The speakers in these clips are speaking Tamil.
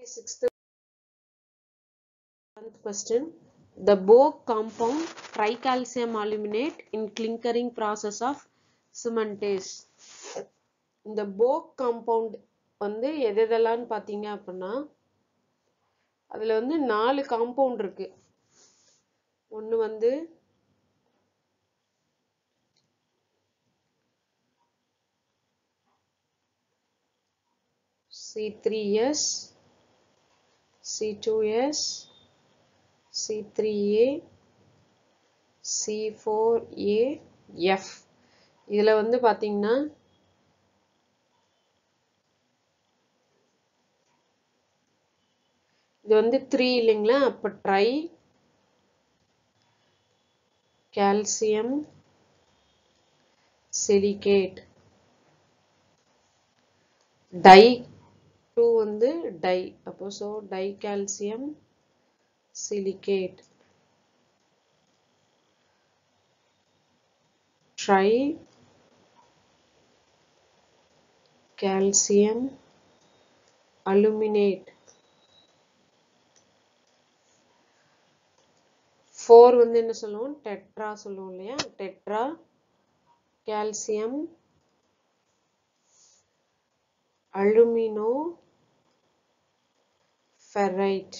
Sixth question. The Bogue compound tricalcium aluminate in clinkering process of cementase. இந்த Bogue compound வந்து எதெல்லாம் பாத்தீங்க அப்படின்னா அதுல வந்து 4 காம்பவுண்ட் இருக்கு. ஒன்னு வந்து C3S, C2S, C3A, C4A, F. இதுல வந்து பாத்தீங்கன்னா இது வந்து 3 இல்லைங்களா? அப்ப ட்ரை calcium silicate, டை 2 வந்து டை, அப்போ so dicalcium silicate, tri calcium aluminate, 4 வந்து என்ன சொல்லுவோம்? டெட்ரா சொல்லுவோம் இல்லையா? Tetra calcium alumino ferrite.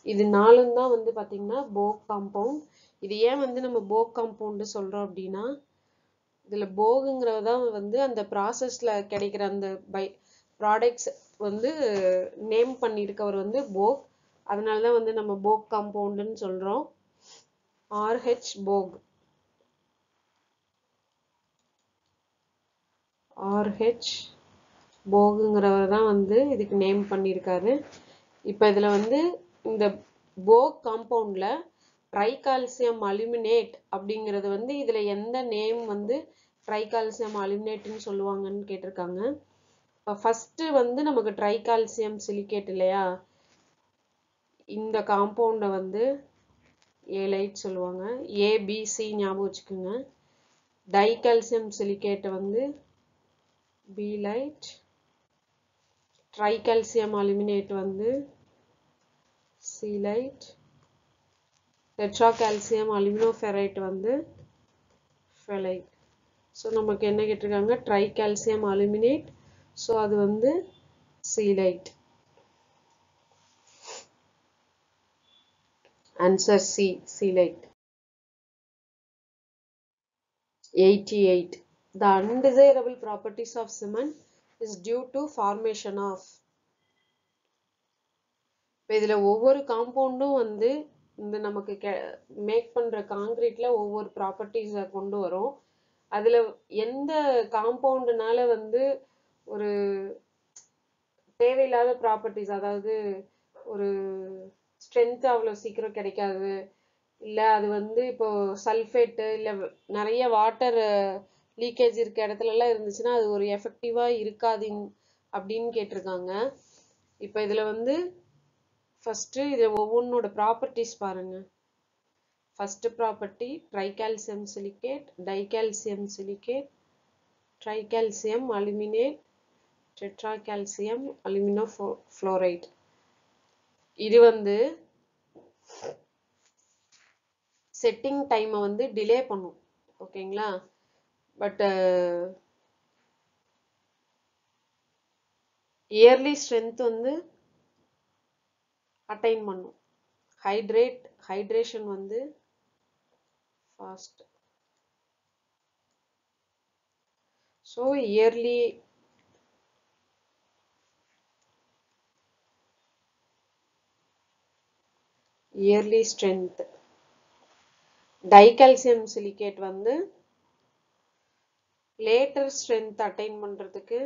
இது நாலும் தான் வந்து பாத்தீங்கன்னா Bogue compound. இது ஏன் வந்து நம்ம Bogue compound சொல்றோம் அப்படின்னா இதுல போகுங்கிறதா வந்து அந்த ப்ராசஸ்ல கிடைக்கிற அந்த ப்ராடக்ட்ஸ் வந்து நேம் பண்ணியிருக்கவர் வந்து Bogue. அதனால தான் வந்து நம்ம Bogue compoundன்னு சொல்றோம். RH Bogue, RH போகுங்கிறவர் தான் வந்து இதுக்கு நேம் பண்ணியிருக்காரு. இப்போ இதுல வந்து இந்த Bogue காம்பவுண்ட்ல ட்ரைகால்சியம் அலுமினேட் அப்படிங்கிறது வந்து இதுல எந்த நேம் வந்து ட்ரைகால்சியம் அலுமினேட்னு சொல்லுவாங்கன்னு கேட்டிருக்காங்க. இப்போ ஃபர்ஸ்ட் வந்து நமக்கு ட்ரைகால்சியம் சிலிகேட் இல்லையா? இந்த காம்பவுண்டை வந்து ஏலைட் சொல்லுவாங்க. ஏபிசி ஞாபகம் வச்சுக்கோங்க. டைகால்சியம் சிலிகேட்டை வந்து பி-லைட், ட்ரைகால்சியம் அலுமினேட் வந்து C-லைட், டெட்ராகால்சியம் அலுமினோஃபெரைட் வந்து ஃபெலைட். ஸோ நமக்கு என்ன கேட்டிருக்காங்க? ட்ரைகால்சியம் அலுமினேட். ஸோ அது வந்து C-லைட். ஆன்சர் C, C-லைட். 88. The undesirable properties of cement is due to formation of. இப்போ இதுல ஒவ்வொரு காம்பவுண்டும் வந்து இந்த நமக்கு மேக் பண்ற காங்கிரீட்ல ஒவ்வொரு ப்ராப்பர்ட்டிஸை கொண்டு வரும். அதுல எந்த காம்பவுண்டுனால வந்து ஒரு தேவையில்லாத ப்ராப்பர்ட்டிஸ், அதாவது ஒரு ஸ்ட்ரென்த் அவ்வளவு சீக்கிரம் கிடைக்காது, இல்ல அது வந்து இப்போ சல்ஃபேட்டு இல்ல நிறைய வாட்டர் லீக்கேஜ் இருக்க இடத்துல எல்லாம் இருந்துச்சுன்னா அது ஒரு எஃபெக்டிவா இருக்காது அப்படின்னு கேட்டிருக்காங்க. இப்போ இதுல வந்து ஃபர்ஸ்ட் இது ஒவ்வொன்னோட ப்ராப்பர்ட்டிஸ் பாருங்க. First property tricalcium silicate, dicalcium silicate, tricalcium aluminate, tetracalcium alumino ferrite. இது வந்து செட்டிங் டைமை வந்து டிலே பண்ணும். ஓகேங்களா? பட் இயர்லி ஸ்ட்ரென்த் வந்து அட்டைன் பண்ணும். ஹைட்ரேஷன் வந்து fast. So early strength. Dicalcium silicate வந்து லேட்டர் ஸ்ட்ரென்த் அட்டைன் பண்றதுக்கு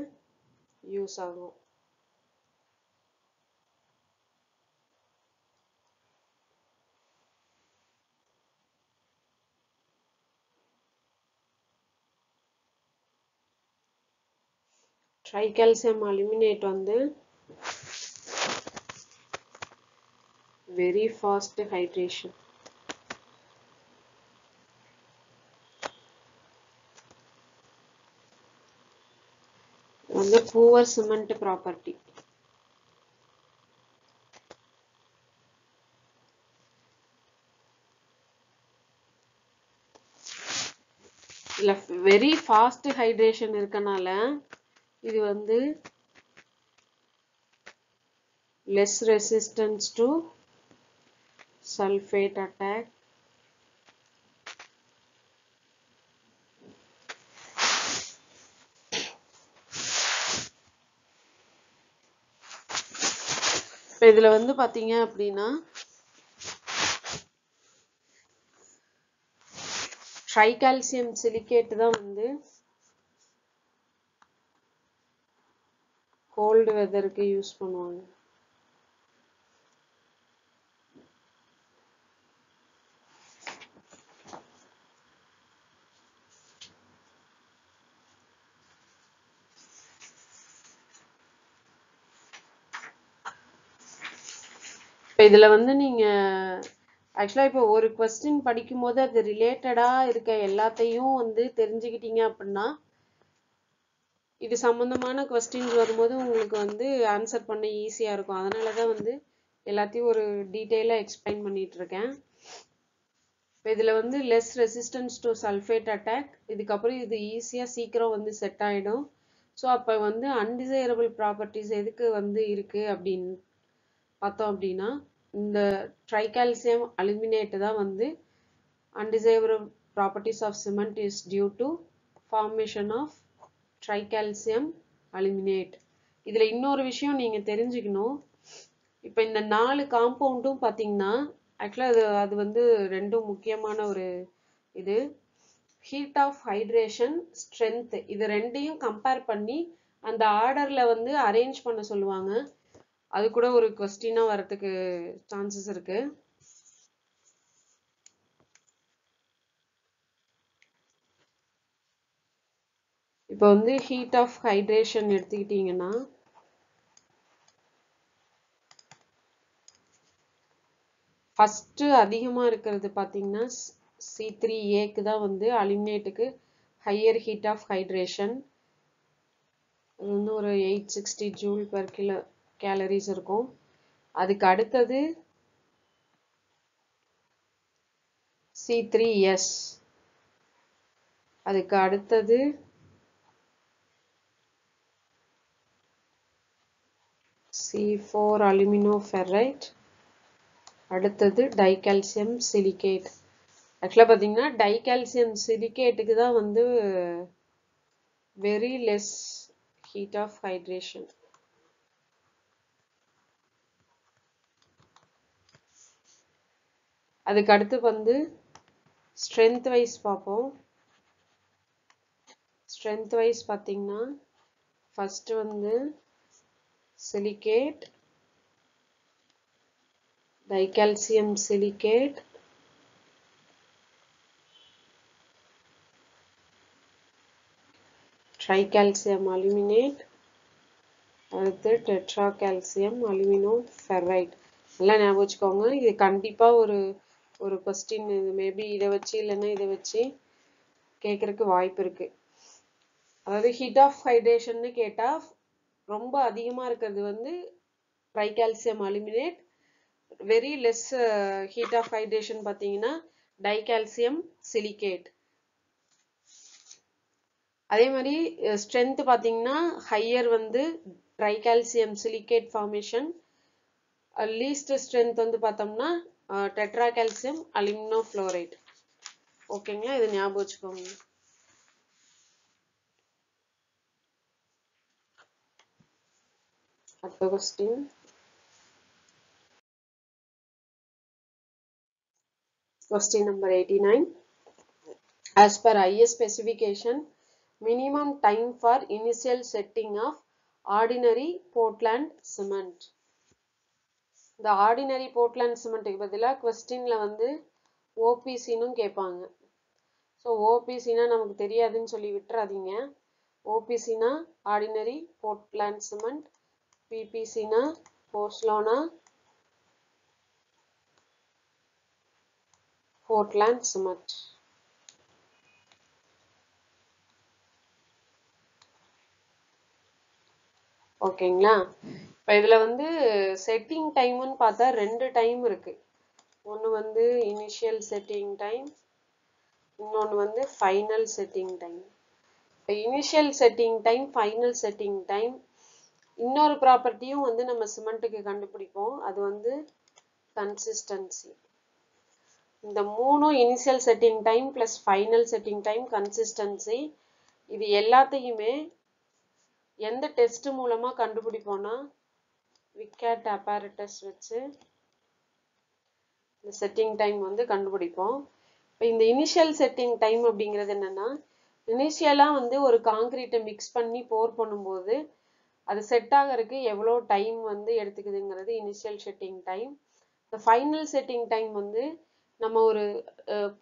யூஸ் ஆகும். ட்ரைகால்சியம் அலுமினேட் வந்து வெரி ஃபாஸ்ட் ஹைட்ரேஷன். வந்து புவர் சிமெண்ட் ப்ராப்பர்ட்டி. இல்ல வெரி ஃபாஸ்ட் ஹைட்ரேஷன் இருக்கனால இது வந்து less resistance to sulfate attack. இதுல வந்து பாத்தீங்க அப்படின்னா ட்ரைகால்சியம் சிலிகேட் தான் வந்து கோல்டு வெதருக்கு யூஸ் பண்ணுவாங்க. இதுல வந்து நீங்க ஆக்சுவலா இப்போ ஒரு கொஸ்டின் படிக்கும் போது அது ரிலேட்டடா இருக்க எல்லாத்தையும் வந்து தெரிஞ்சுக்கிட்டீங்க அப்படின்னா இது சம்பந்தமான கொஸ்டின்ஸ் வரும்போது உங்களுக்கு வந்து ஆன்சர் பண்ண ஈஸியா இருக்கும். அதனாலதான் வந்து எல்லாத்தையும் ஒரு டீட்டெயிலா எக்ஸ்பிளைன் பண்ணிட்டு இருக்கேன். இதுல வந்து less resistance to sulphate attack, இதுக்கப்புறம் இது ஈஸியா சீக்கிரம் வந்து செட் ஆயிடும். ஸோ அப்ப வந்து அன்டிசைரபிள் ப்ராப்பர்ட்டிஸ் எதுக்கு வந்து இருக்கு அப்படின்னு பார்த்தோம் அப்படின்னா இந்த ட்ரைகால்சியம் அலுமினேட் தான் வந்து undesirable properties of cement is due to formation of tricalcium aluminate. இதுல இன்னொரு விஷயம் நீங்க தெரிஞ்சுக்கணும். இப்ப இந்த 4 காம்பவுண்டும் பாத்தீங்கன்னா ஆக்சுவலா அது வந்து ரெண்டும் முக்கியமான ஒரு இது ஹீட் ஆஃப் ஹைட்ரேஷன் ஸ்ட்ரென்த் இது ரெண்டையும் கம்பேர் பண்ணி அந்த ஆர்டர்ல வந்து அரேஞ்ச் பண்ண சொல்லுவாங்க. அது கூட ஒரு கொஸ்டினா வரதுக்கு சான்சஸ் இருக்கு. இப்போ வந்து ஹீட் ஆஃப் ஹைட்ரேஷன் எடுத்துக்கிட்டீங்கன்னா ஃபர்ஸ்ட் அதிகமா இருக்கிறது பாத்தீங்கன்னா C3A தான் வந்து அலுமினேட்டுக்கு ஹையர் ஹீட் ஆஃப் ஹைட்ரேஷன். அது வந்து ஒரு 860 ஜூல் per கிலோ கேலரிஸ் இருக்கும். அதுக்கு அடுத்தது C3S, அதுக்கு அடுத்தது C4 அலுமினோஃபெரைட், அடுத்தது டைகால்சியம் சிலிகேட். ஆக்சுவலா பாத்தீங்கன்னா டைகால்சியம் சிலிகேட்டுக்கு தான் வந்து very less heat of hydration. அதுக்கு அடுத்து வந்து ஸ்ட்ரென்த் வைஸ் பார்ப்போம். ஸ்ட்ரென்த் வைஸ் பார்த்தீங்கன்னா ஃபர்ஸ்ட் வந்து silicate, dicalcium silicate, tricalcium aluminate, அடுத்து டெட்ராகால்சியம் அலுமினோஃபெரைட். எல்லாம் ஞாபகம் வச்சுக்கோங்க. இது கண்டிப்பா ஒரு கொஸ்டின் மேபி இதை வச்சு இல்லைன்னா இதை வச்சு கேட்கறதுக்கு வாய்ப்பு இருக்கு. அதாவது ஹீட் ஆஃப் ஹைட்ரேஷன் கேட்டா ரொம்ப அதிகமா இருக்கிறது வந்து tricalcium aluminate, very less heat of hydration பார்த்தீங்கன்னா டைகால்சியம் சிலிகேட். அதே மாதிரி ஸ்ட்ரென்த் பார்த்தீங்கன்னா ஹையர் வந்து tricalcium silicate formation, least strength வந்து பார்த்தோம்னா டெட்ராகால்சியம் அலுமினோஃப்ளோரைட். ஓகேங்களா, இது ஞாபகம் வச்சுக்கோங்க. அடுத்த question. Question number 89. As per IS specification, minimum time for initial setting of ordinary Portland cement. இந்த ஆர்டினரி போர்ட்லேண்ட் சிமெண்ட்டுக்கு பதிலாக கொஸ்டின்ல வந்து ஓபிசின்னு கேட்பாங்க. ஸோ ஓபிசினா நமக்கு தெரியாதுன்னு சொல்லி விட்டுறாதீங்க. ஓபிசினா ஆர்டினரி போர்ட்லேண்ட் சிமெண்ட், பிபிசினா போர்ட்லானா போர்ட்லேண்ட் சிமெண்ட். ஓகேங்களா. இப்போ இதுல வந்து செட்டிங் டைம்னு பார்த்தா 2 டைம் இருக்கு. ஒன்று வந்து இனிஷியல் செட்டிங் டைம், இன்னொன்று வந்து ஃபைனல் செட்டிங் டைம். இப்போ initial setting time, final setting time, இன்னொரு ப்ராப்பர்ட்டியும் வந்து நம்ம சிமெண்ட்டுக்கு கண்டுபிடிப்போம். அது வந்து கன்சிஸ்டன்சி. இந்த மூணும் initial setting time plus final setting time, consistency, இது எல்லாத்தையுமே எந்த டெஸ்ட் மூலமா கண்டுபிடிப்போம்னா விக்கெட் apparatus வச்சு இந்த செட்டிங் டைம் வந்து கண்டுபிடிப்போம். இப்போ இந்த இனிஷியல் செட்டிங் டைம் அப்படிங்கிறது என்னன்னா, இனிஷியலா வந்து ஒரு காங்கிரீட்டை மிக்ஸ் பண்ணி போர் பண்ணும்போது அது செட் ஆகிறதுக்கு எவ்வளோ டைம் வந்து எடுத்துக்குதுங்கிறது இனிஷியல் செட்டிங் டைம். இந்த ஃபைனல் செட்டிங் டைம் வந்து நம்ம ஒரு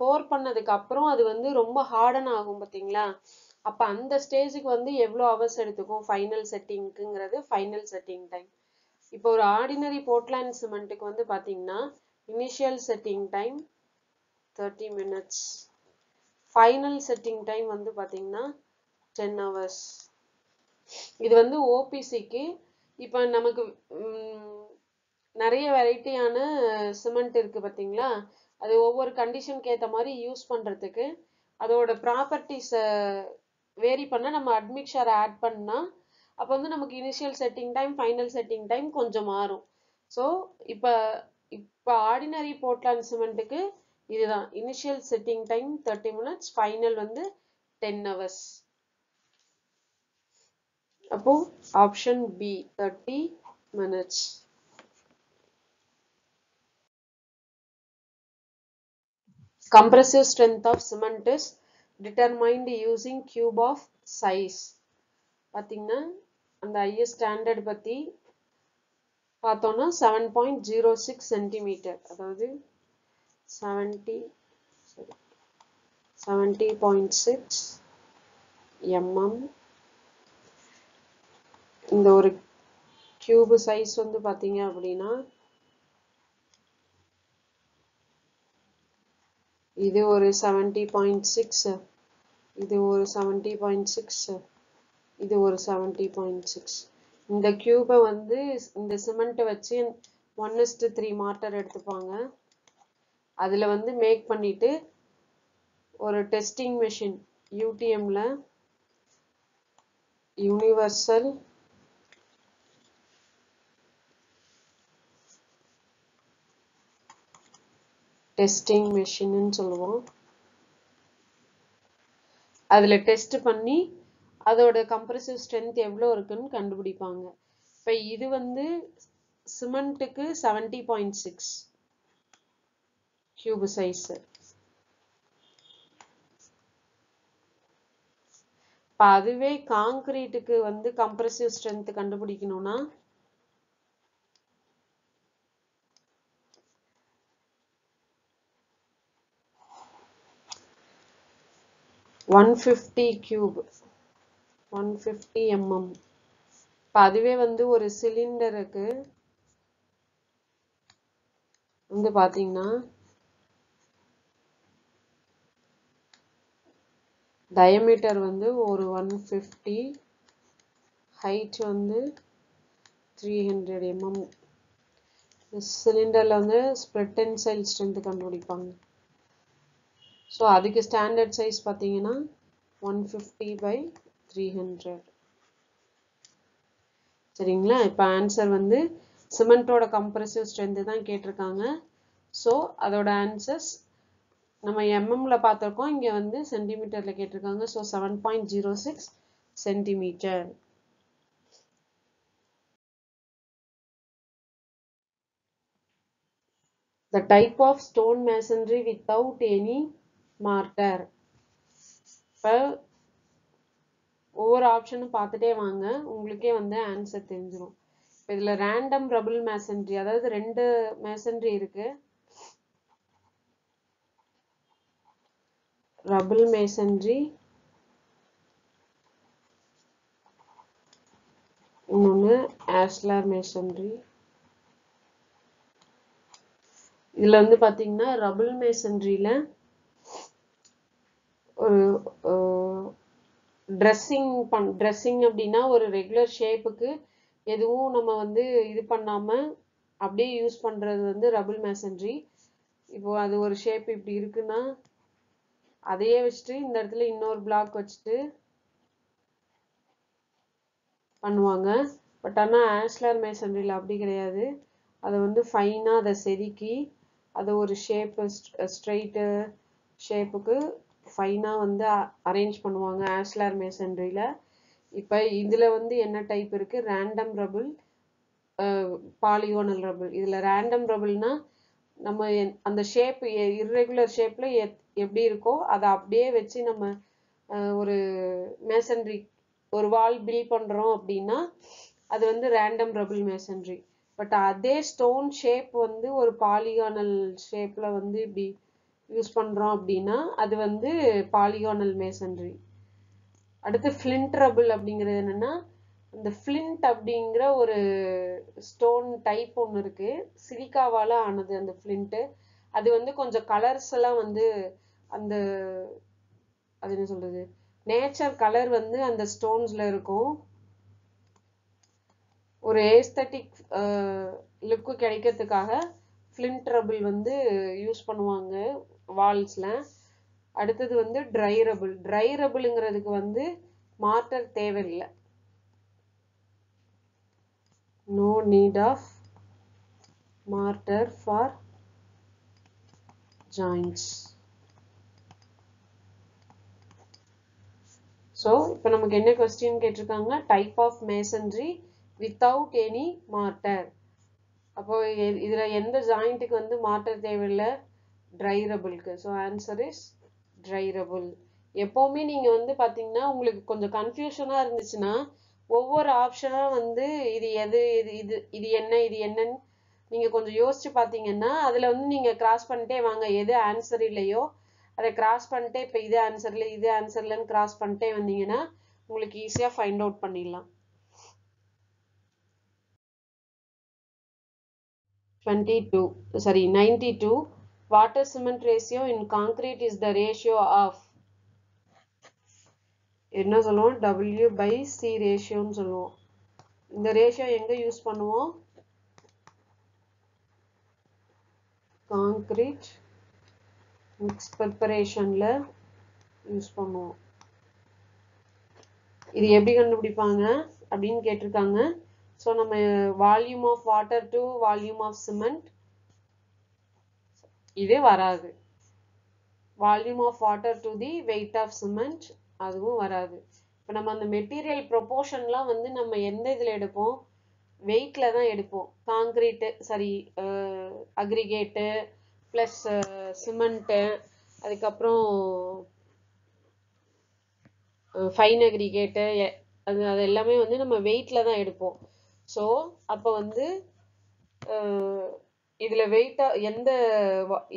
போர் பண்ணதுக்கு அப்புறம் அது வந்து ரொம்ப ஹார்டன் ஆகும் பார்த்தீங்களா, அப்போ அந்த ஸ்டேஜுக்கு வந்து எவ்வளோ ஹவர்ஸ் எடுத்துக்கும் ஃபைனல் செட்டிங்க்குங்கிறது ஃபைனல் செட்டிங் டைம். இப்போ ஒரு ஆர்டினரி போர்ட்லேண்ட் சிமெண்ட்டுக்கு வந்து பார்த்தீங்கன்னா initial setting time 30 minutes, final setting time வந்து பார்த்தீங்கன்னா 10 hours. இது வந்து ஓபிசிக்கு. இப்போ நமக்கு நிறைய வெரைட்டியான சிமெண்ட் இருக்கு பார்த்தீங்களா, அது ஒவ்வொரு கண்டிஷனுக்கு ஏற்ற மாதிரி யூஸ் பண்ணுறதுக்கு அதோட ப்ராப்பர்ட்டிஸை வேரி பண்ண நம்ம அட்மிக்சரை ஆட் பண்ணால் அப்போ வந்து நமக்கு initial setting time, final setting time கொஞ்சம் மாறும். ஸோ இப்போ ஆர்டினரி போர்ட்லேண்ட் சிமெண்ட்டுக்கு இதுதான் initial setting time 30 minutes, final வந்து 10 hours. அப்போ option B 30 minutes. Compressive strength of cement is determined using cube of size. பார்த்தீங்கன்னா அந்த ஐஎஸ் ஸ்டாண்டர்ட் பற்றி பார்த்தோன்னா 7.06 centimeter, அதாவது 70.6 mm. இந்த ஒரு கியூப் சைஸ் வந்து பார்த்தீங்க அப்படின்னா இது ஒரு 70.6, இது ஒரு 70.6, இது ஒரு 70.6. இந்த கியூபை வந்து இந்த சிமெண்ட்டை வச்சு 1:3 மார்ட்டர் எடுத்துப்பாங்க. அதில் வந்து மேக் பண்ணிட்டு ஒரு டெஸ்டிங் மெஷின் யூடிஎம்ல யூனிவர்சல் டெஸ்டிங் மெஷின்னு சொல்லுவோம். அதில் டெஸ்ட் பண்ணி அதோட கம்ப்ரெசிவ் ஸ்ட்ரென்த் எவ்வளோ இருக்குன்னு கண்டுபிடிப்பாங்க. இப்போ இது வந்து சிமெண்ட்டுக்கு 70.6 கியூப் சைஸ். இப்போ அதுவே காங்கிரீட்டுக்கு வந்து கம்ப்ரெசிவ் ஸ்ட்ரென்த் கண்டுபிடிக்கணும்னா 150 கியூப், 150 mm. இப்போ அதுவே வந்து ஒரு சிலிண்டருக்கு வந்து பார்த்தீங்கன்னா டயமீட்டர் வந்து ஒரு 150, ஹைட் வந்து 300 mm. சிலிண்டரில் வந்து ஸ்ப்ரெட் டென்சைல் ஸ்ட்ரென்த் கண்டுபிடிப்பாங்க. ஸோ அதுக்கு ஸ்டாண்டர்ட் சைஸ் பார்த்தீங்கன்னா 150/300. சரிங்களா? இப்போ ஆன்சர் வந்து சிமெண்ட்டோட கம்ப்ரெசிவ் ஸ்ட்ரென்த்து தான் கேட்டிருக்காங்க. ஸோ அதோட ஆன்சர்ஸ் நம்ம எம்எம்ல பார்த்துருக்கோம், இங்கே வந்து சென்டிமீட்டரில் கேட்டிருக்காங்க. So 7.06 centimeter. The type of stone masonry without any mortar. இப்போ ஒவ்வொரு ஆப்ஷனும் பார்த்துட்டே வாங்க, உங்களுக்கே வந்து ஆன்சர் தெரிஞ்சிடும். இப்போ இதில் ரேண்டம் ரபிள் மேசன்ட்ரி, அதாவது 2 மேசன்ட்ரி இருக்கு. ரபிள் மேசன்ட்ரி, இன்னொன்று ஆஸ்லார் மேசன்ட்ரி. இதில் வந்து பார்த்தீங்கன்னா ரபிள் மேசன்ட்ரியில் ஒரு ட்ரெஸ்ஸிங் அப்படின்னா ஒரு ரெகுலர் ஷேப்புக்கு எதுவும் நம்ம வந்து இது பண்ணாமல் அப்படியே யூஸ் பண்ணுறது வந்து ரபிள் மேசன்ட்ரி. இப்போ அது ஒரு ஷேப் இப்படி இருக்குன்னா அதையே வச்சுட்டு இந்த இடத்துல இன்னொரு பிளாக் வச்சுட்டு பண்ணுவாங்க. பட் ஆனால் ஆஷ்லர் மேசன்ரியில் அப்படி கிடையாது. அதை வந்து ஃபைனாக அதை செதுக்கி அதை ஒரு ஷேப்பு ஸ்ட்ரெயிட்டு ஷேப்புக்கு ஃபைனாக வந்து அரேஞ்ச் பண்ணுவாங்க ஆஷ்லர் மேசன்ரியில். இப்போ இதில் வந்து என்ன டைப் இருக்குது, ரேண்டம் ரபிள், பாலிகோனல் ரபிள். இதில் ரேண்டம் ரபிள்னா நம்ம அந்த ஷேப் இர்ரெகுலர் ஷேப்பில் எப்படி இருக்கோ அதை அப்படியே வச்சு நம்ம ஒரு மேசன்ரி ஒரு வால் பில்ட் பண்ணுறோம் அப்படின்னா அது வந்து ரேண்டம் ரபிள் மேசன்ரி. பட் அதே ஸ்டோன் ஷேப் வந்து ஒரு பாலிகானல் ஷேப்பில் வந்து இப்படி யூஸ் பண்ணுறோம் அப்படின்னா அது வந்து பாலிகானல் மேசன்ரி. அடுத்து ஃப்ளிண்ட் ரபிள் அப்படிங்கிறது என்னென்னா, இந்த ஃப்ளிண்ட் அப்படிங்கிற ஒரு ஸ்டோன் டைப் ஒன்று இருக்குது, சிலிக்காவால் ஆனது அந்த ஃப்ளிண்ட்டு. அது வந்து கொஞ்சம் கலர்ஸ் எல்லாம் வந்து அந்த அது என்ன சொல்கிறது, நேச்சர் கலர் வந்து அந்த ஸ்டோன்ஸில் இருக்கும். ஒரு ஏஸ்தட்டிக் லுக்கு கிடைக்கிறதுக்காக ஃப்ளிண்ட் ரபிள் வந்து யூஸ் பண்ணுவாங்க வால்ஸில். அடுத்தது வந்து ட்ரை ரபிள். ட்ரை ரபிளுங்கிறதுக்கு வந்து மார்ட்டர் தேவையில்லை. No need of mortar for joints. So இப்போ நமக்கு என்ன கொஸ்டின் கேட்டிருக்காங்க, type of masonry without any mortar. அப்போ இதில் எந்த ஜாயிண்ட்டுக்கு வந்து மார்ட்டர் தேவையில்லை, ட்ரை ரபிளுக்கு. So answer is dry rubble. எப்போவுமே நீங்கள் வந்து பார்த்தீங்கன்னா உங்களுக்கு கொஞ்சம் கன்ஃபியூஷனாக இருந்துச்சுன்னா ஒவ்வொரு ஆப்ஷனாக வந்து இது எது இது இது இது என்ன இது என்னன்னு நீங்கள் கொஞ்சம் யோசிச்சு பார்த்தீங்கன்னா அதில் வந்து நீங்கள் கிராஸ் பண்ணிட்டே வாங்க. எது ஆன்சர் இல்லையோ அதை கிராஸ் பண்ணிட்டே இப்போ இது ஆன்சர்ல இது ஆன்சர்லன்னு கிராஸ் பண்ணிட்டே வந்தீங்கன்னா உங்களுக்கு ஈஸியாக ஃபைண்ட் அவுட் பண்ணிடலாம். 92 water cement ratio in concrete is the ratio of என்ன சொல்லுவோம், W/C ரேஷியோன்னு சொல்லுவோம். இந்த ரேஷியோ எங்கே யூஸ் பண்ணுவோம், கான்கிரீட் மிக்ஸ் ப்ரிப்பரேஷனில் யூஸ் பண்ணுவோம். இது எப்படி கண்டுபிடிப்பாங்க அப்படின்னு கேட்டிருக்காங்க. ஸோ நம்ம volume of water to volume of cement இது வராது. Volume of water to the weight of cement அதுவும் வராது. இப்போ நம்ம அந்த மெட்டீரியல் ப்ரொபோர்ஷன்லாம் வந்து நம்ம எந்த இதில் எடுப்போம், வெயிட்டில் தான் எடுப்போம். காங்கிரீட்டு சரி, அக்ரிகேட்டு ப்ளஸ் சிமெண்ட்டு, அதுக்கப்புறம் ஃபைன் அக்ரிகேட்டு, அது எல்லாமே வந்து நம்ம வெயிட்டில் தான் எடுப்போம். ஸோ அப்போ வந்து இதில் வெயிட்டாக எந்த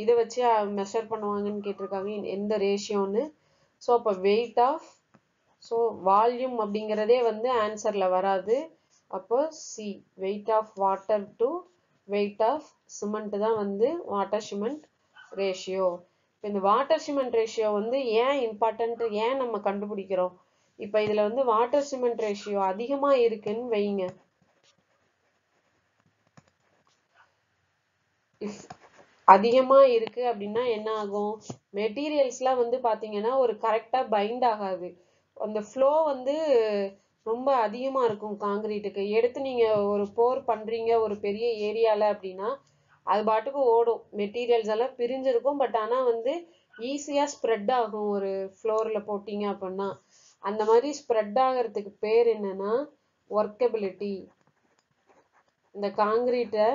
இதை வச்சு மெஷர் பண்ணுவாங்கன்னு கேட்டிருக்காங்க, எந்த ரேஷியோன்னு. ஸோ அப்போ வெயிட் ஆஃப், ஸோ வால்யூம் அப்படிங்கிறதே வந்து ஆன்சரில் வராது. அப்போ C, weight of water to weight of cement தான் வந்து வாட்டர் சிமெண்ட் ரேஷியோ. இப்போ இந்த வாட்டர் சிமெண்ட் ரேஷியோ வந்து ஏன் இம்பார்ட்டன்ட், ஏன் நம்ம கண்டுபிடிக்கிறோம், இப்போ இதில் வந்து வாட்டர் சிமெண்ட் ரேஷியோ அதிகமாக இருக்குன்னு வைங்க. அதிகமாக இருக்குது அப்படின்னா என்ன ஆகும், மெட்டீரியல்ஸ்லாம் வந்து பார்த்தீங்கன்னா ஒரு கரெக்டாக பைண்ட் ஆகாது. அந்த ஃப்ளோ வந்து ரொம்ப அதிகமாக இருக்கும் காங்கிரீட்டுக்கு. எடுத்து நீங்கள் ஒரு போர் பண்ணுறீங்க ஒரு பெரிய ஏரியாவில் அப்படின்னா அது பாட்டுக்கு ஓடும், மெட்டீரியல்ஸ் எல்லாம் பிரிஞ்சிருக்கும். பட் ஆனால் வந்து ஈஸியாக ஸ்ப்ரெட் ஆகும் ஒரு ஃப்ளோரில் போட்டிங்க அப்படின்னா. அந்த மாதிரி ஸ்ப்ரெட் ஆகிறதுக்கு பேர் என்னன்னா ஒர்க்கபிலிட்டி. இந்த காங்கிரீட்டை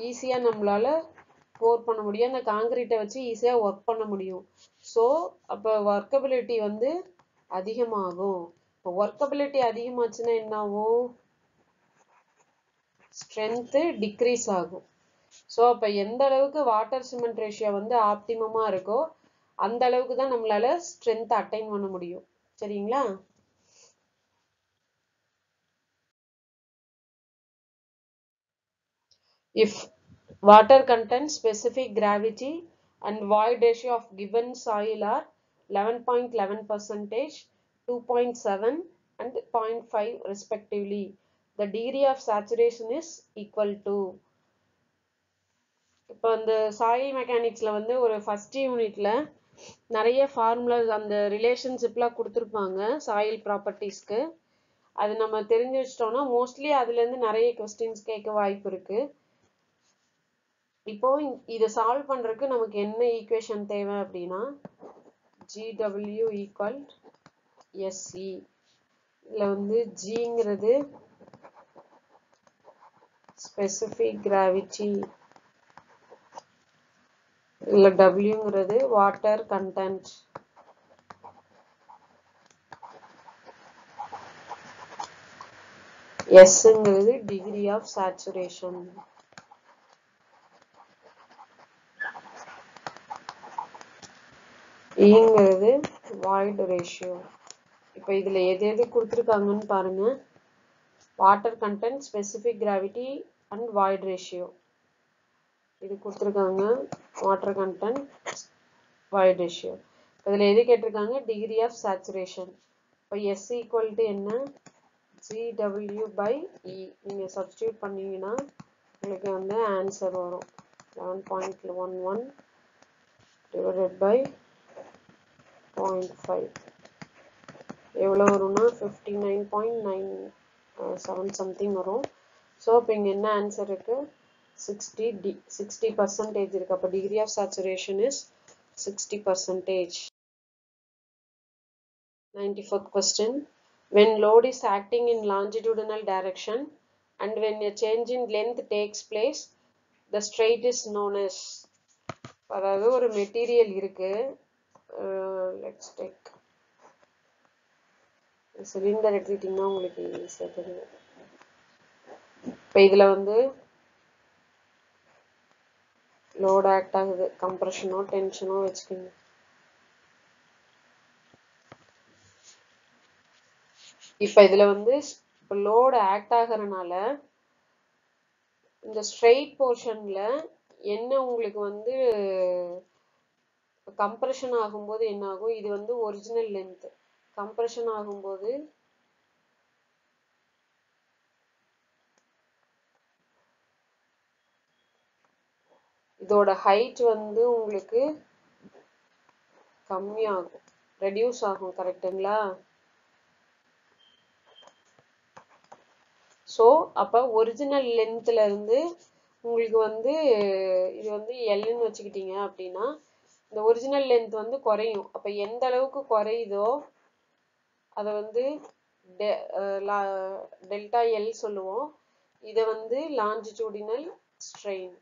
ஈஸியாக நம்மளால போர் பண்ண முடியும், அந்த காங்கிரீட்டை வச்சு ஈஸியாக ஒர்க் பண்ண முடியும். ஸோ அப்போ ஒர்க்கபிலிட்டி வந்து அதிகமாகும். இப்போ ஒர்க்கபிலிட்டி அதிகமாச்சுன்னா என்ன ஆகும், ஸ்ட்ரென்த்து டிக்ரீஸ் ஆகும். ஸோ அப்போ எந்த அளவுக்கு வாட்டர் சிமெண்ட் ரேஷியோ வந்து ஆப்டிமமாக இருக்கோ அந்த அளவுக்கு தான் நம்மளால ஸ்ட்ரென்த் அட்டைன் பண்ண முடியும். சரிங்களா? If water content, specific gravity and void ratio of given soil are 11.11%, 2.7 and 0.5 respectively, the degree of saturation is equal to. இப்போ இந்த சாயில் மெக்கானிக்ஸில் வந்து ஒரு ஃபர்ஸ்ட் யூனிட்டில் நிறைய ஃபார்முலாஸ் அந்த ரிலேஷன்ஷிப்லாம் கொடுத்துருப்பாங்க சாயில் ப்ராப்பர்ட்டிஸ்க்கு. அது நம்ம தெரிஞ்சு வச்சிட்டோம்னா மோஸ்ட்லி அதுலேருந்து நிறைய கொஸ்டின்ஸ் கேட்க வாய்ப்பு இருக்கு. இப்போ இதை சால்வ் பண்றதுக்கு நமக்கு என்ன ஈக்குவேஷன் தேவை அப்படின்னா GW ஈக்குவல் SE. இதுல வந்து ஜிங்கிறது ஸ்பெசிஃபிக் கிராவிட்டி, இல்ல டபிள்யூங்கிறது வாட்டர் கண்டென்ட், எஸ்ங்கிறது டிகிரி ஆஃப் சேச்சுரேஷன், ஈங்கிறது வாய்ட் ரேஷியோ. இப்போ இதுல எது எது கொடுத்துருக்காங்கன்னு பாருங்க. Water content, specific gravity and void ratio இது கொடுத்துருக்காங்க. Water content, void ratio. இதில் எது கேட்டிருக்காங்க? Degree of saturation. இப்போ எஸ் ஈக்குவல் டு என்ன? GW/E. நீங்கள் சப்ஸ்டியூட் பண்ணீங்கன்னா உங்களுக்கு வந்து ஆன்சர் வரும் 11.11 டிவைடட் பை 0.5 எவ்வளோ வரும்னா 59.97 சம்திங் வரும். ஸோ இப்போ இங்கே என்ன ஆன்சர் இருக்கு? 60% இருக்கு. அப்போ degree of saturation is 60%. 94th question. When load is acting in longitudinal direction and when a change in length takes place, the strain is known as. அதாவது ஒரு மெட்டீரியல் இருக்கு. Let's take சிலிண்டர் எடுத்துக்கிட்டிங்கன்னா உங்களுக்கு ஈஸியாக தெரியும். இப்போ இதில் வந்து லோட் ஆக்ட் ஆகுது, கம்ப்ரெஷனோ டென்ஷனோ வச்சுக்கோங்க. இப்போ இதுல வந்து லோடு ஆக்ட் ஆகிறதுனால இந்த ஸ்ட்ரெயிட் போர்ஷன்ல என்ன உங்களுக்கு வந்து கம்ப்ரெஷன் ஆகும்போது என்ன ஆகும்? இது வந்து ஒரிஜினல் லென்த். கம்ப்ரெஷன் ஆகும்போது இதோட ஹைட் வந்து உங்களுக்கு கம்மியாகும், ரெடியூஸ் ஆகும். கரெக்டுங்களா? ஸோ அப்போ ஒரிஜினல் லென்த்ல இருந்து உங்களுக்கு வந்து இது வந்து எல்லுன்னு வச்சுக்கிட்டீங்க அப்படின்னா இந்த ஒரிஜினல் லென்த் வந்து குறையும். அப்போ எந்த அளவுக்கு குறையுதோ அதை வந்து டெல்டா எல் சொல்லுவோம். இதை வந்து லாஞ்சிடியூடினல் ஸ்ட்ரெயின்.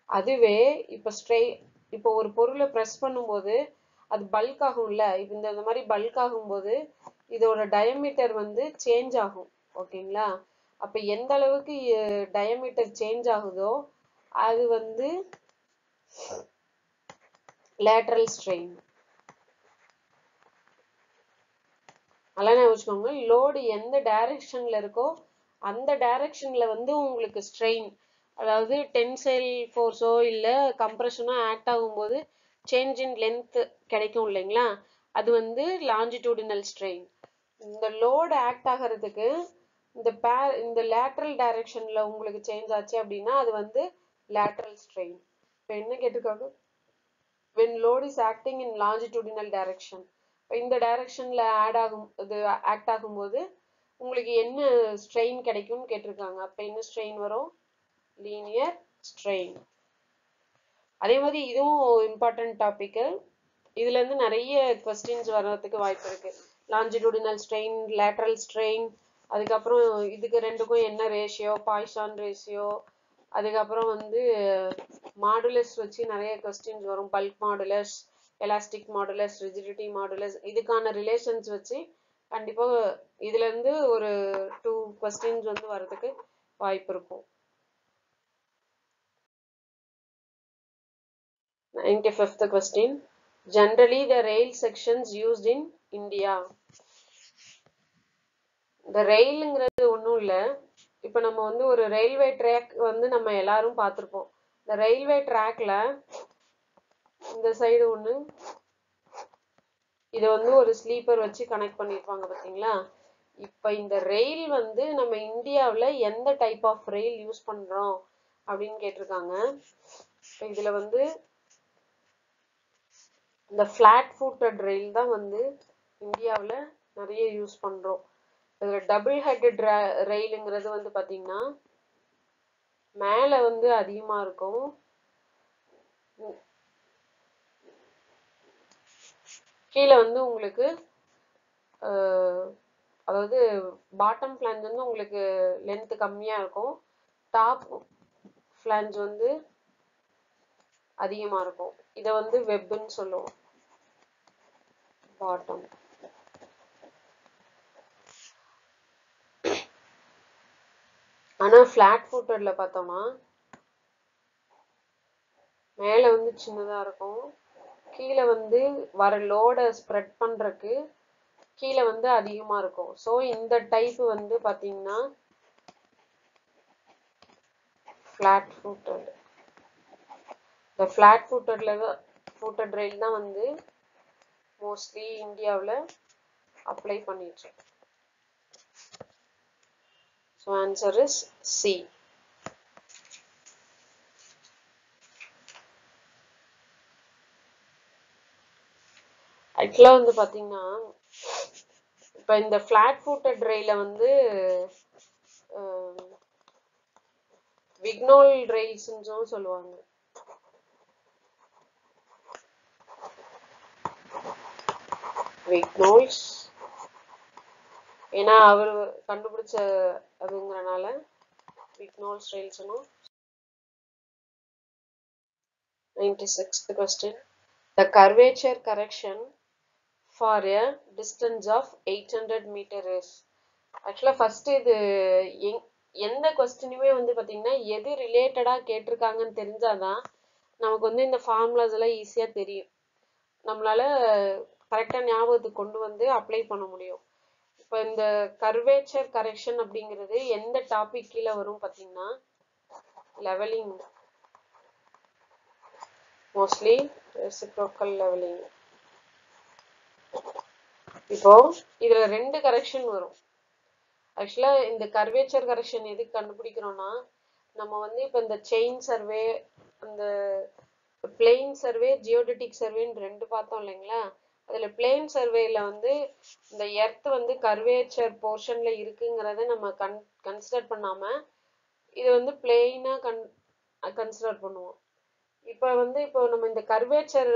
அதுவே இப்போ ஒரு பொருளை ப்ரெஸ் பண்ணும்போது அது பல்க் ஆகும்ல. இப்போ இந்த மாதிரி பல்க் ஆகும்போது இதோட டயமீட்டர் வந்து சேஞ்ச் ஆகும். ஓகேங்களா? அப்போ எந்த அளவுக்கு டயமீட்டர் சேஞ்ச் ஆகுதோ அது வந்து லேட்டரல் ஸ்ட்ரெயின். அதெல்லாம் வச்சுக்கோங்க. லோடு எந்த டைரக்ஷன்ல இருக்கோ அந்த டைரக்ஷன்ல வந்து உங்களுக்கு ஸ்ட்ரெயின், அதாவது டென்சைல் ஃபோர்ஸோ இல்லை கம்ப்ரெஷனோ ஆக்ட் ஆகும்போது சேஞ்ச் இன் லென்த் கிடைக்கும் இல்லைங்களா? அது வந்து லாஞ்சிடியூடினல் ஸ்ட்ரெயின். இந்த லோடு ஆக்ட் ஆகிறதுக்கு இந்த லேட்டரல் டைரக்ஷன்ல உங்களுக்கு சேஞ்ச் ஆச்சு அப்படின்னா அது வந்து லேட்டரல் ஸ்ட்ரெயின். இப்போ என்ன கேட்டிருக்காங்க? when load is acting in longitudinal direction. இந்த டைரக்ஷன்ல ஆக்ட் ஆகும்போது உங்களுக்கு என்ன ஸ்ட்ரெயின் கிடைக்கும்னு கேட்டிருக்காங்க. அப்ப என்ன ஸ்ட்ரெயின் வரும்? Linear strain. அதே மாதிரி இதுவும் இம்பார்ட்டன்ட் டாபிக். இதுல இருந்து நிறைய கொஸ்டின்ஸ் வர்றதுக்கு வாய்ப்பு இருக்கு. லாஞ்சிடியூடினல் ஸ்ட்ரெயின், லேட்டரல் ஸ்ட்ரெயின், அதுக்கப்புறம் இதுக்கு ரெண்டுக்கும் என்ன ரேஷியோ, பாய்சான் ரேஷியோ, அதுக்கப்புறம் வந்து மாடுலஸ் வச்சு நிறைய கொஸ்டின்ஸ் வரும். Bulk modulus, elastic modulus, rigidity modulus, இதுக்கான ரிலேஷன்ஸ் வச்சு கண்டிப்பா இதுல இருந்து ஒரு 2 கொஸ்டின்ஸ் வந்து வர்றதுக்கு வாய்ப்பு இருக்கும். 95th question. Generally the rail sections used in India. இந்த ரயிலுங்கிறது ஒன்றும் இல்லை. இப்போ நம்ம வந்து ஒரு ரயில்வே ட்ராக் வந்து நம்ம எல்லாரும் பார்த்துருப்போம். இந்த ரயில்வே ட்ராக்ல இந்த சைடு ஒன்று, இதை வந்து ஒரு ஸ்லீப்பர் வச்சு கனெக்ட் பண்ணியிருப்பாங்க பார்த்தீங்களா? இப்போ இந்த ரயில் வந்து நம்ம இந்தியாவில் எந்த டைப் ஆஃப் ரயில் யூஸ் பண்ணுறோம் அப்படின்னு கேட்டிருக்காங்க. இதுல வந்து இந்த flat footed rail தான் வந்து இந்தியாவில் நிறைய யூஸ் பண்றோம். இதுல டபுள் ஹெட்டட் ரயிலுங்கிறது வந்து பாத்தீங்கன்னா மேல வந்து அதிகமா இருக்கும், கீழே வந்து உங்களுக்கு அதாவது பாட்டம் ஃபிளாஞ்ச் வந்து உங்களுக்கு லென்த் கம்மியா இருக்கும், டாப் ஃபிளாஞ்ச் வந்து அதிகமா இருக்கும். இதை வந்து வெப்னு சொல்லுவோம். பாட்டம் ஆனா ஃபிளாட் ஃபுட்டட்ல பார்த்தோம்னா மேல வந்து சின்னதா இருக்கும், கீழே வந்து வர லோட ஸ்ப்ரெட் பண்றதுக்கு கீழே வந்து அதிகமா இருக்கும். ஸோ இந்த டைப் வந்து பாத்தீங்கன்னா flat footed. இந்த flat footed rail தான் வந்து மோஸ்ட்லி இந்தியாவில் அப்ளை பண்ணிட்டு இருக்கு. So answer is C. ஆக்சுவலா வந்து பாத்தீங்கன்னா இப்ப இந்த flat footed rail வந்து விக்னோல் ரயில்ஸ்ன்னு சொல்லுவாங்க. விக்னோல்ஸ் ஏன்னா அவர் கண்டுபிடிச்ச அதுங்கிறனால விக்னோல்ஸ் ரயில்ஸ்னும். 96th question. The curvature correction for a distance of 800 meter is. ஆக்சுவலா ஃபர்ஸ்ட் இது எந்த கொஸ்டினுமே வந்து பாத்தீங்கன்னா எது ரிலேட்டடா கேட்டிருக்காங்கன்னு தெரிஞ்சாதான் நமக்கு வந்து இந்த ஃபார்முலாஸ் எல்லாம் ஈஸியா தெரியும், நம்மளால கரெக்டா ஞாபகத்துக்கு கொண்டு வந்து அப்ளை பண்ண முடியும். இப்போ இந்த கர்வேச்சர் கரெக்ஷன் அப்படிங்கிறது எந்த டாபிக் கீழே வரும் பாத்தீங்கன்னா லெவலிங், மோஸ்ட்லி ரெசிப்ரோக்கல் லெவலிங். இப்போ இதுல ரெண்டு கரெக்ஷன் வரும். ஆக்சுவலா இந்த கர்வேச்சர் கரெக்ஷன் எதுக்கு கண்டுபிடிக்கிறோம்னா நம்ம வந்து இப்போ இந்த செயின் சர்வே, அந்த பிளெயின் சர்வே, ஜியோடெட்டிக் சர்வேன்னு ரெண்டு பார்த்தோம் இல்லைங்களா. அதுல பிளெயின் சர்வேல வந்து இந்த எர்த் வந்து கர்வேச்சர் போர்ஷன்ல இருக்குங்கிறத நம்ம கன்சிடர் பண்ணாம இது வந்து பிளெயினா கன்சிடர் பண்ணுவோம். இப்போ நம்ம இந்த கர்வேச்சர்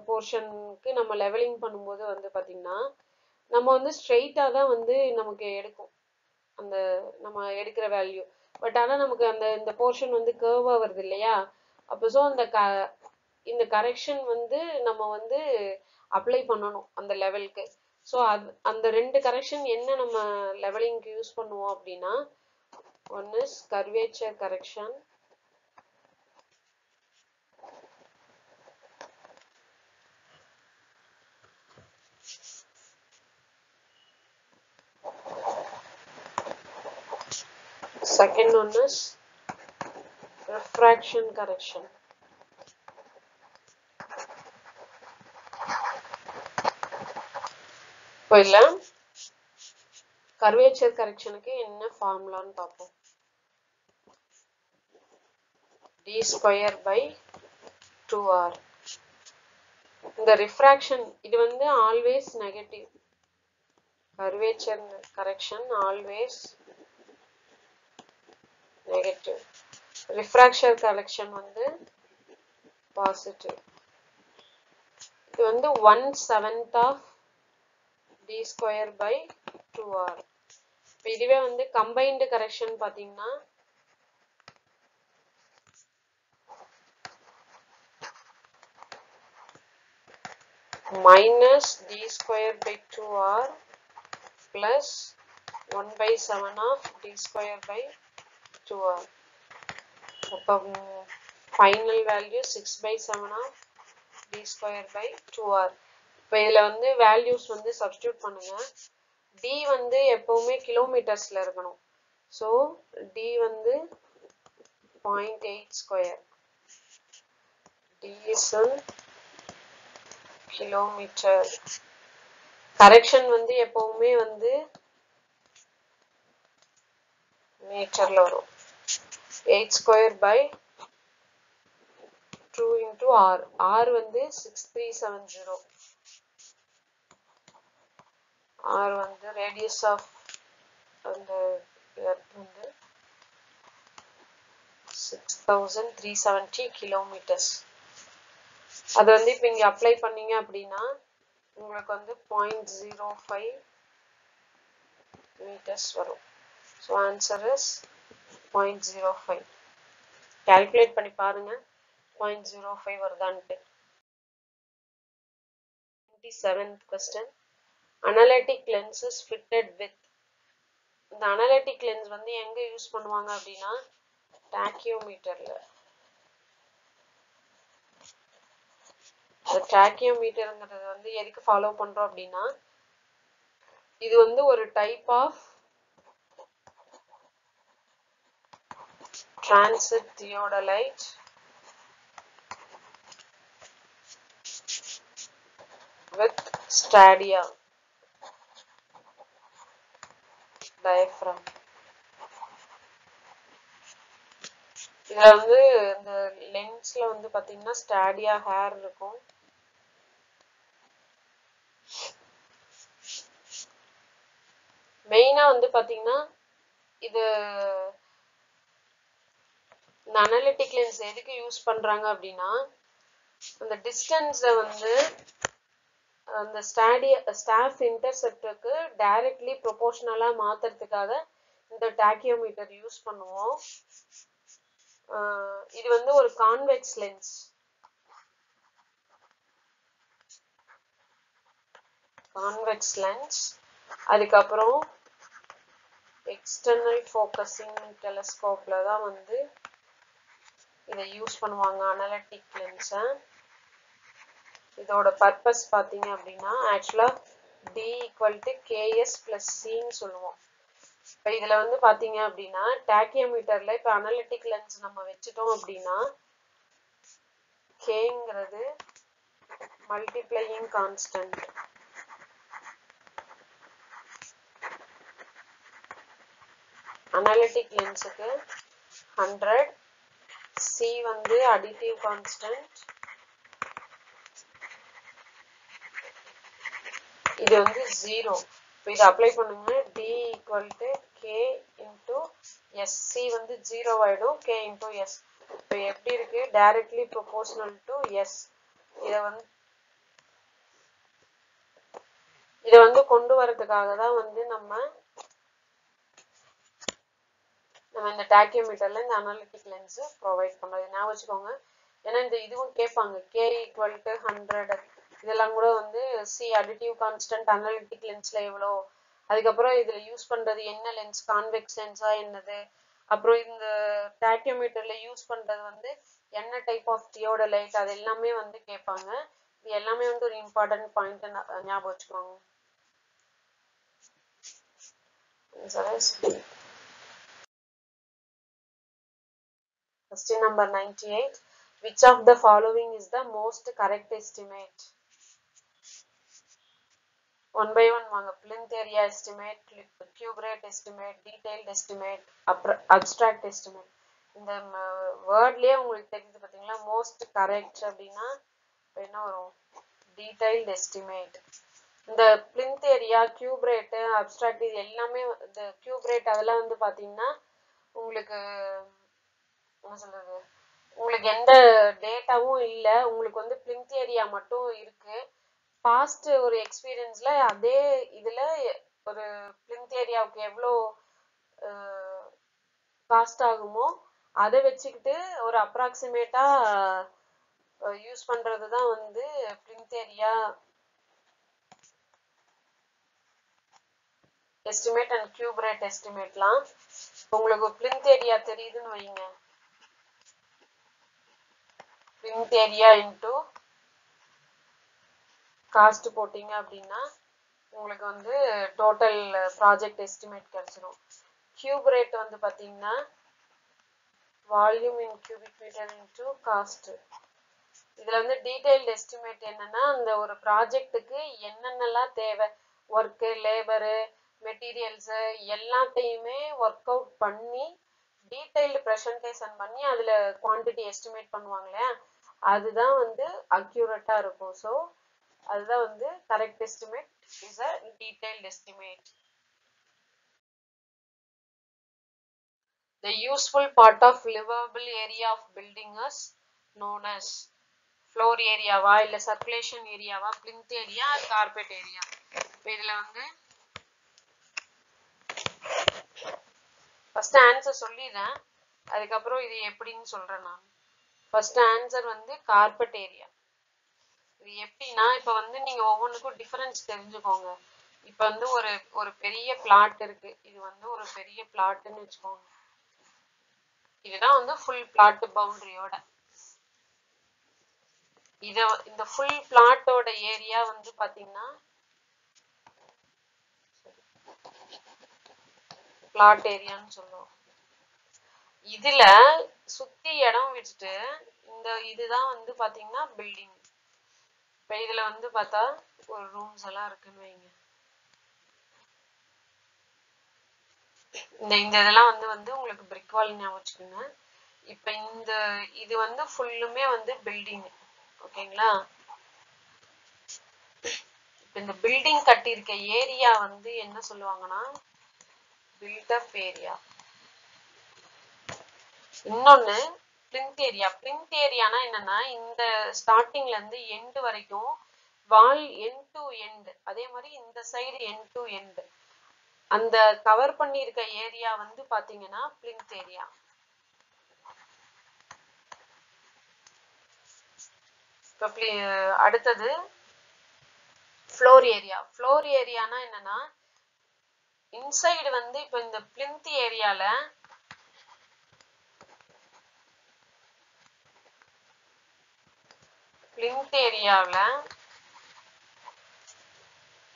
போர்ஷனுக்கு நம்ம லெவலிங் பண்ணும்போது வந்து பாத்தீங்கன்னா நம்ம வந்து ஸ்ட்ரெயிட்டா தான் வந்து நமக்கு எடுக்கும் அந்த நம்ம எடுக்கிற வேல்யூ. பட் ஆனா நமக்கு இந்த போர்ஷன் வந்து கர்வா வருது இல்லையா. அப்போ ஸோ இந்த கரெக்ஷன் வந்து நம்ம வந்து அப்ளை பண்ணணும் அந்த லெவலுக்கு. ஸோ அந்த ரெண்டு கரெக்ஷன் என்ன நம்ம லெவலிங்க்கு யூஸ் பண்ணுவோம் அப்படின்னா, one is curvature correction, second one is refraction correction. இப்போ இல்ல கர்வேச்சர் கரெக்ஷனுக்கு என்ன ஃபார்முலான்னு பார்ப்போம். d square by 2r. இந்த ரிஃப்ராக்ஷன் இது வந்து always negative. Curvature correction always negative. Refraction correction வந்து பாசிட்டிவ். இது வந்து 1/7 of d square by 2r. இப்போ இதுவே வந்து கம்பைன்டு கரெக்ஷன் பாத்தீங்கன்னா minus d square by 2r plus 1/7 of d square by 2r. அப்போ final value 6/7 of d square by 2r. இப்போ இதுல வந்து வேல்யூஸ் வந்து சப்ஸ்டியூட் பண்ணுங்க. d வந்து எப்பவுமே கிலோமீட்டர்ஸ்ல இருக்கணும். ஸோ d வந்து 0.8 square, d is in kilometre. Correction வந்து எப்பவுமே வந்து மீட்டர்ல வரும். 8 square by 2 into r. r வந்து 6370. r வந்து radius of அந்த earth வந்து 6370 kilometers. அது வந்து இப்போ இங்க அப்ளை பண்ணீங்க அப்படின்னா உங்களுக்கு வந்து 0.05 meters வரும். So answer is 0.05. calculate பண்ணி பாருங்க 0.05 வருதான்ட்டு. 27th question. Analytic lens is fitted with. இந்த analytic lens வந்து எங்க யூஸ் பண்ணுவாங்க அப்படின்னா tachyometerல. இந்த tachyometerங்கிறது வந்து எதுக்கு ஃபாலோ பண்றோம் அப்படின்னா இது வந்து ஒரு type of transit theodolite with stadia diaphragm. இதுல வந்து இந்த லென்ஸ்ல வந்து பாத்தீங்கன்னா ஸ்டாடியா ஹேர் இருக்கும். மெயினா வந்து பாத்தீங்கன்னா இது இந்த அனலிட்டிக் லென்ஸ் எதுக்கு யூஸ் பண்றாங்க அப்படின்னா அந்த டிஸ்டன்ஸை வந்து அந்த ஸ்டாஃப் இன்டர்செப்டருக்கு டைரக்ட்லி ப்ரொபோர்ஷனலா மாத்துறதுக்காக இந்த டாக்கியோமீட்டர் யூஸ் பண்ணுவோம். இது வந்து ஒரு கான்வெக்ஸ் லென்ஸ். Convex lens. அதுக்கப்புறம் எக்ஸ்டர்னல் ஃபோக்கஸிங் டெலஸ்கோப்ல தான் வந்து இதை யூஸ் பண்ணுவாங்க அனலிட்டிக் லென்ஸை. இதோட பர்பஸ் பார்த்தீங்க அப்படின்னா ஆக்சுவலா D = KS + Cன்னு சொல்லுவோம். இப்போ இதுல வந்து பாத்தீங்க அப்படின்னா டாக்கியோமீட்டர்ல இப்போ அனலிட்டிக் லென்ஸ் நம்ம வச்சுட்டோம் அப்படின்னா Kங்கிறது மல்டிப்ளையிங் கான்ஸ்டன்ட். அனலிட்டிக் லென்ஸுக்கு 100, C வந்து அடிட்டிவ் கான்ஸ்டன்ட், இது வந்து 0. இப்போ இதை அப்ளை பண்ணுங்க. D = K × S. C வந்து 0 ஆயிடும். K × S. இப்போ எப்படி இருக்கு? Directly proportional to S. இதை வந்து கொண்டு வரதுக்காக தான் வந்து நம்ம இந்த டாக்கியோமீட்டர்ல இந்த அனலிட்டிக் லென்ஸ் ப்ரொவைட் பண்றது. ஞாபகம் வச்சுக்கோங்க. ஏன்னா இந்த இதுவும் கேட்பாங்க. K = 100. இதெல்லாம் கூட வந்து C அடிட்டிவ் கான்ஸ்டன்ட் அனலிட்டிக் லென்ஸ்ல எவ்வளோ, அதுக்கப்புறம் இதுல யூஸ் பண்றது என்ன லென்ஸ், கான்வெக்ஸ் லென்ஸா என்னது, அப்புறம் இந்த டாக்கியோமீட்டர்ல யூஸ் பண்றது வந்து என்ன டைப் ஆஃப் தியோடலைட், அது எல்லாமே வந்து கேட்பாங்க. இது எல்லாமே வந்து ஒரு இம்பார்ட்டன்ட் பாயிண்ட் ஞாபகம் வச்சுக்கோங்க. Question number 98. Which of the following is the most correct estimate? One by one வாங்க. plinth area estimate, cube rate estimate, detailed estimate, abstract estimate. இந்த வேர்ட்லயே உங்களுக்கு தெரியுது பாத்தீங்களா? மோஸ்ட் கரெக்ட் அப்படின்னா என்ன வரும்? Detailed estimate. இந்த plinth area, cube rate, abstract இது எல்லாமே இந்த cube rate அதெல்லாம் வந்து பாத்தீங்கன்னா உங்களுக்கு என்ன சொல்றது, உங்களுக்கு எந்த டேட்டாவும் இல்லை, உங்களுக்கு வந்து plinth area மட்டும் இருக்கு. பாஸ்ட் ஒரு எக்ஸ்பீரியன்ஸ்ல அதே இதுல ஒரு plinth ஏரியாவுக்கு எவ்வளோ காஸ்ட் ஆகுமோ அதை வச்சுக்கிட்டு ஒரு அப்ராக்சிமேட்டா யூஸ் பண்றதுதான் வந்து plinth area estimate and cube rate எஸ்டிமேட்லாம். உங்களுக்கு plinth ஏரியா தெரியுதுன்னு வைங்க. plinth ஏரியா இன்டு காஸ்ட் போட்டீங்க அப்படின்னா உங்களுக்கு வந்து டோட்டல் ப்ராஜெக்ட் எஸ்டிமேட் கிடைச்சிடும். கியூப் ரேட் வந்து பாத்தீங்கன்னா volume in cubic meter into cost. இதுல வந்து டீடைல்டு எஸ்டிமேட் என்னன்னா அந்த ஒரு ப்ராஜெக்ட்டுக்கு என்னென்னலாம் தேவை, ஒர்க்கு, லேபரு, மெட்டீரியல்ஸு எல்லாத்தையுமே ஒர்க் அவுட் பண்ணி டீடைல்டு ப்ரெசன்டேஷன் பண்ணி அதில் குவான்டிட்டி எஸ்டிமேட் பண்ணுவாங்களே அதுதான் வந்து அக்யூரேட்டா இருக்கும். ஸோ அதுதான் வந்து correct estimate is a detailed estimate. The useful part of livable area of building is known as floor ஏரியாவா இல்ல சர்க்குலேஷன் ஏரியாவா, plinth ஏரியா, கார்பெட் ஏரியா. இப்போ இதுல வந்து ஃபர்ஸ்ட் ஆன்சர் சொல்லிடுறேன், அதுக்கப்புறம் இது எப்படின்னு சொல்றேன் நான். ஃபர்ஸ்ட் ஆன்சர் வந்து கார்பெட் ஏரியா. இது எப்படின்னா இப்போ வந்து நீங்க ஒவ்வொன்றுக்கும் டிஃபரன்ஸ் தெரிஞ்சுக்கோங்க. இப்போ வந்து ஒரு பெரிய பிளாட் இருக்கு, இது வந்து ஒரு பெரிய பிளாட்னு வச்சுக்கோங்க. இதுதான் வந்து ஃபுல் பிளாட் பவுண்டரியோட. இந்த ஃபுல் பிளாட்டோட ஏரியா வந்து பாத்தீங்கன்னா பிளாட் ஏரியான்னு சொல்லுவோம். இதுல சுத்தி இடம் விட்டுட்டு இதுதான் வந்து பாத்தீங்கன்னா பில்டிங். இப்ப இதுல வந்து பார்த்தா ஒரு ரூம்ஸ் எல்லாம் இருக்குன்னு வைங்க. இந்த இதெல்லாம் வந்து உங்களுக்கு பிரிக் வால் ஞாபகம் வச்சுக்கோங்க. இப்ப இது வந்து ஃபுல்லுமே வந்து பில்டிங். ஓகேங்களா? இந்த பில்டிங் கட்டியிருக்க ஏரியா வந்து என்ன சொல்லுவாங்கன்னா பில்ட் அப் ஏரியா. இன்னொன்னு பிளிந்த் ஏரியா. பிளிந்த் ஏரியானா என்னன்னா இந்த ஸ்டார்டிங்ல இருந்து எண்ட் வரைக்கும் வால் எண்ட் டு எண்ட், அதே மாதிரி இந்த சைடு எண்ட் டு எண்ட் அந்த கவர் பண்ணியிருக்க ஏரியா வந்து பாத்தீங்கன்னா பிளிந்த் ஏரியா. அடுத்தது ஃப்ளோர் ஏரியா. ஃப்ளோர் ஏரியானா என்னன்னா இன்சைடு வந்து இப்ப இந்த பிளிந்த் ஏரியால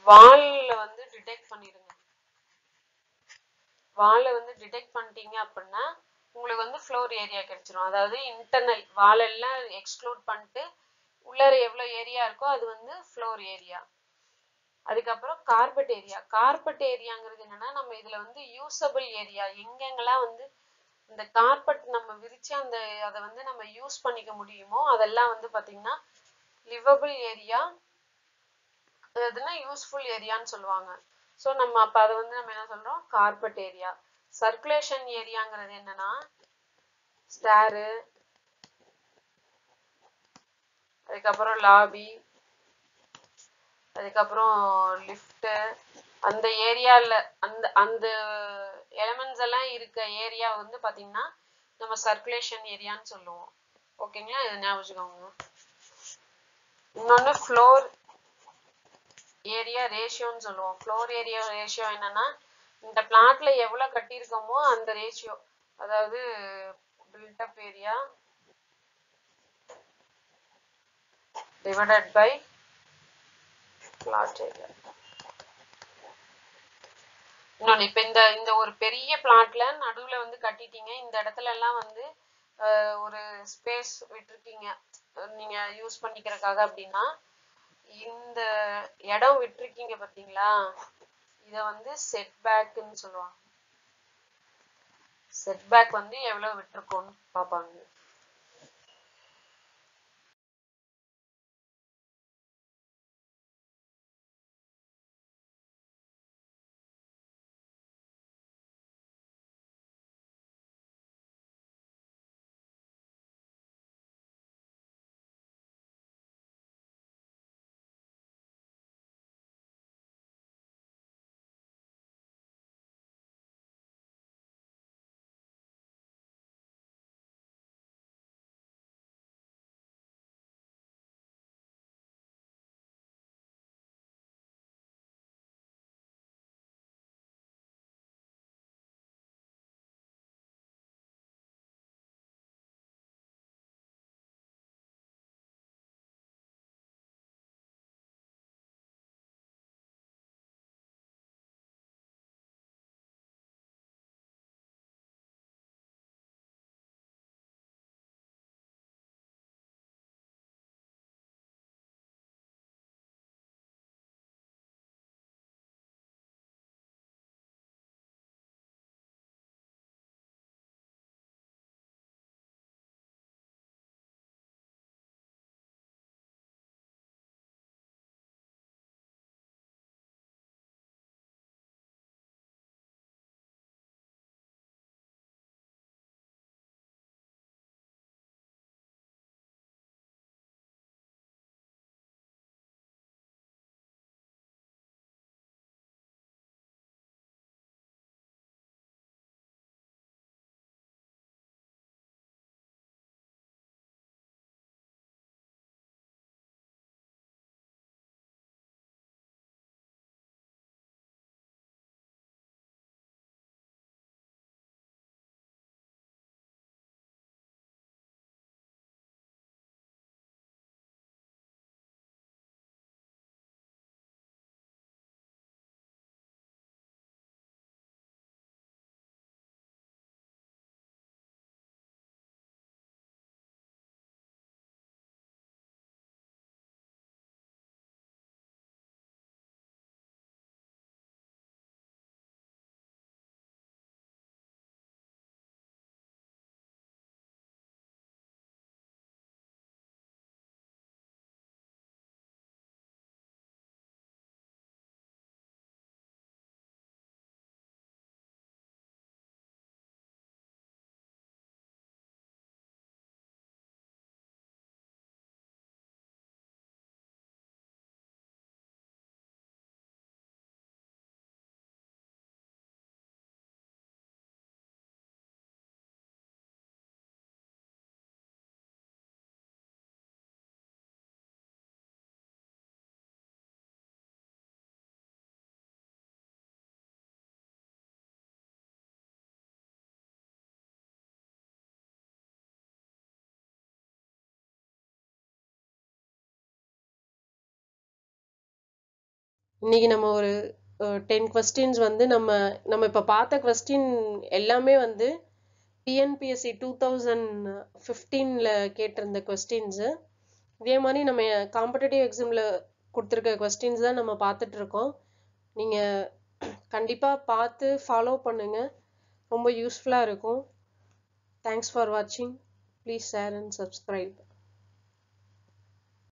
வால்ல வந்து டிடெக்ட் பண்ணிடுங்க. வால்ல வந்து டிடெக்ட் பண்ணிட்டீங்க அப்படின்னா உங்களுக்கு வந்து ஃப்ளோர் ஏரியா கிடைச்சிரும். அதாவது இன்டர்னல் வால் எல்லாம் எக்ஸ்க்ளூட் பண்ணிட்டு உள்ளார எவ்வளவு ஏரியா இருக்கோ அது வந்து ஃப்ளோர் ஏரியா. அதுக்கப்புறம் கார்பெட் ஏரியா. கார்பெட் ஏரியாங்கிறது என்னன்னா நம்ம இதுல வந்து யூசபிள் ஏரியா, எங்கெங்கெல்லாம் வந்து இந்த கார்பெட் நம்ம விரிச்சு அதை வந்து நம்ம யூஸ் பண்ணிக்க முடியுமோ அதெல்லாம் வந்து பாத்தீங்கன்னா லிவபிள் ஏரியா, அதுனா யூஸ்ஃபுல் ஏரியான்னு சொல்லுவாங்க. ஸோ நம்ம அப்ப அதை வந்து நம்ம என்ன சொல்றோம், கார்பெட் ஏரியா. சர்க்குலேஷன் ஏரியாங்கிறது என்னன்னா ஸ்டேரு, அதுக்கப்புறம் லாபி, அதுக்கப்புறம் லிஃப்ட், அந்த ஏரியால அந்த எலிமெண்ட்ஸ் எல்லாம் இருக்க ஏரியா வந்து பாத்தீங்கன்னா நம்ம சர்க்குலேஷன் ஏரியான்னு சொல்லுவோம். ஓகேங்களா? இதை ஞாபகம் வச்சுக்கோங்க. இன்னொன்னு ஃப்ளோர் ஏரியா ரேஷியோன்னு சொல்லுவோம். ஃப்ளோர் ஏரியா ரேஷியோ என்னன்னா இந்த பிளாட்ல எவ்வளவு கட்டியிருக்கோமோ அந்த ரேஷியோ, அதாவது build up area divided by plot area. இன்னொன்னு இப்ப இந்த ஒரு பெரிய பிளாட்ல நடுவுல வந்து கட்டிட்டீங்க, இந்த இடத்துல எல்லாம் வந்து ஒரு ஸ்பேஸ் விட்டுருக்கீங்க நீங்க யூஸ் பண்ணிக்கிறதுக்காக அப்படின்னா இந்த இடம் விட்டுருக்கீங்க பாத்தீங்களா, இத வந்து செட் பேக்னு சொல்லுவாங்க. செட் பேக் வந்து எவ்வளவு விட்டுருக்கோம்னு பாப்பாங்க. இன்னைக்கு நம்ம ஒரு 10 questions வந்து நம்ம இப்ப பார்த்த கொஸ்டின் எல்லாமே வந்து டிஎன்பிஎஸ்சி 2015ல கேட்டிருந்த கொஸ்டின்ஸ். இதே மாதிரி நம்ம காம்படிட்டிவ் எக்ஸாம்ல கொடுத்துருக்க கொஸ்டின்ஸ் தான் நம்ம பார்த்துட்டு இருக்கோம். நீங்க கண்டிப்பா பார்த்து ஃபாலோ பண்ணுங்க, ரொம்ப யூஸ்ஃபுல்லா இருக்கும். தேங்க்ஸ் ஃபார் வாட்சிங். Please share and subscribe.